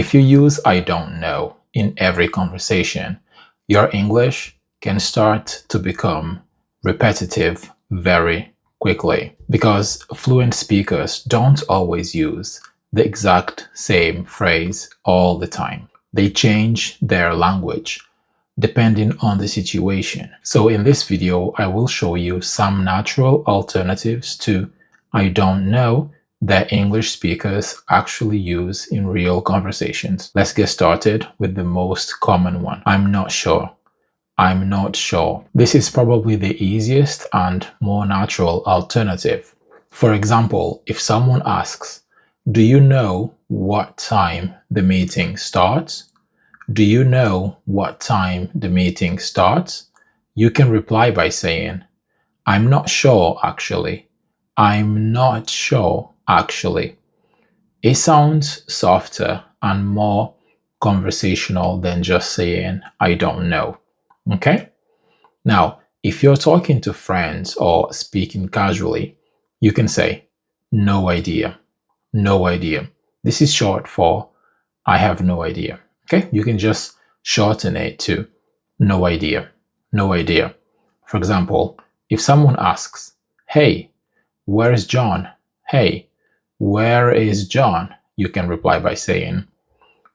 If you use I don't know in every conversation, your English can start to become repetitive very quickly because fluent speakers don't always use the exact same phrase all the time. They change their language depending on the situation. So in this video, I will show you some natural alternatives to I don't know that English speakers actually use in real conversations. Let's get started with the most common one. I'm not sure. I'm not sure. This is probably the easiest and more natural alternative. For example, if someone asks, do you know what time the meeting starts? Do you know what time the meeting starts? You can reply by saying, I'm not sure actually. I'm not sure actually. It sounds softer and more conversational than just saying, I don't know. Okay? Now, if you're talking to friends or speaking casually, you can say, no idea. No idea. This is short for I have no idea. Okay? You can just shorten it to no idea. No idea. For example, if someone asks, hey, where is John? Hey, where is John? You can reply by saying,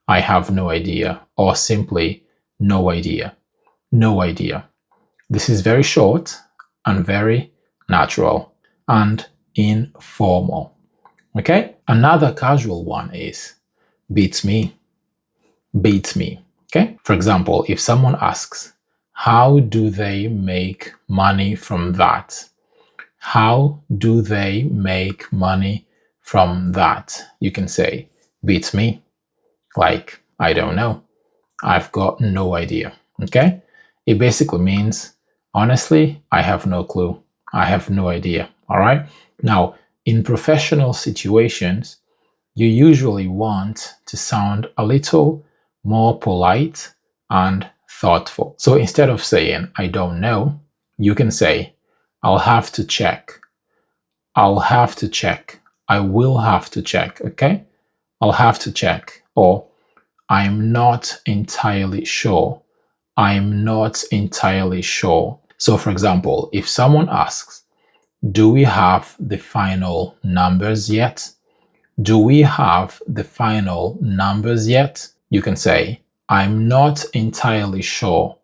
I have no idea, or simply, no idea. No idea. This is very short and very natural and informal. Okay? Another casual one is beats me. Beats me. Okay? For example, if someone asks, how do they make money from that? How do they make money from that? You can say, beats me. Like, I don't know. I've got no idea. Okay? It basically means, honestly, I have no clue. I have no idea. All right? Now, in professional situations, you usually want to sound a little more polite and thoughtful. So instead of saying, I don't know, you can say, I'll have to check. I'll have to check. I will have to check. Okay? I'll have to check. Or, I'm not entirely sure. I'm not entirely sure. So for example, if someone asks, do we have the final numbers yet? Do we have the final numbers yet? You can say, I'm not entirely sure.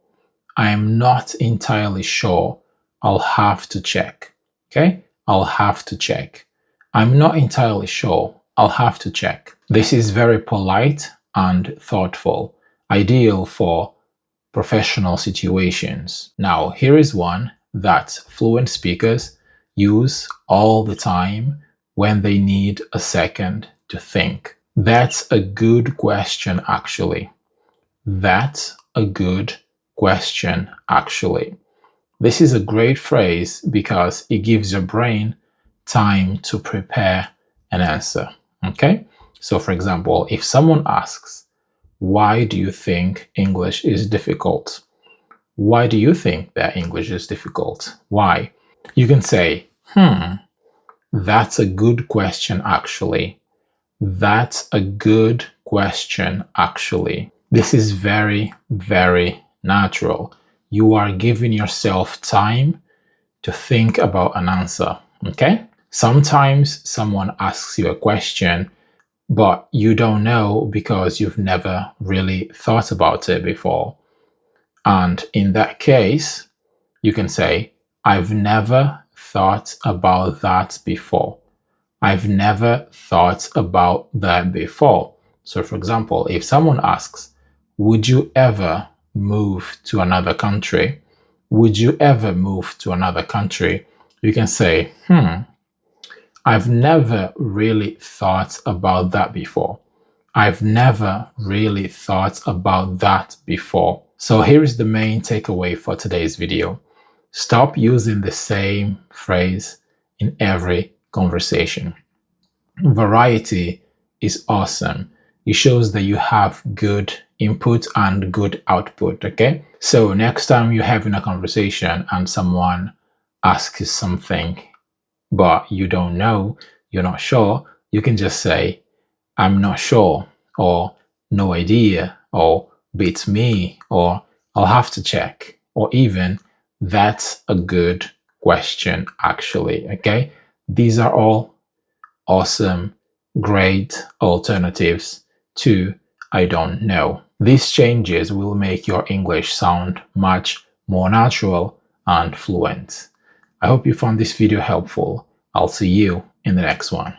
I'm not entirely sure. I'll have to check. Okay? I'll have to check. I'm not entirely sure. I'll have to check. This is very polite and thoughtful, ideal for professional situations. Now, here is one that fluent speakers use all the time when they need a second to think. That's a good question, actually. That's a good question, actually. This is a great phrase because it gives your brain time to prepare an answer. Okay? So, for example, if someone asks, why do you think English is difficult? Why do you think that English is difficult? Why? You can say, that's a good question, actually. That's a good question, actually. This is very, very natural. You are giving yourself time to think about an answer, okay? Sometimes someone asks you a question, but you don't know because you've never really thought about it before. And in that case, you can say, I've never thought about that before. I've never thought about that before. So for example, if someone asks, would you ever move to another country? Would you ever move to another country? You can say, I've never really thought about that before. I've never really thought about that before. So here is the main takeaway for today's video. Stop using the same phrase in every conversation. Variety is awesome. It shows that you have good input and good output, okay? So next time you're having a conversation and someone asks you something, but you don't know, you're not sure, you can just say, I'm not sure, or no idea, or beats me, or I'll have to check, or even that's a good question actually. Okay, these are all awesome, great alternatives to I don't know. These changes will make your English sound much more natural and fluent. I hope you found this video helpful. I'll see you in the next one.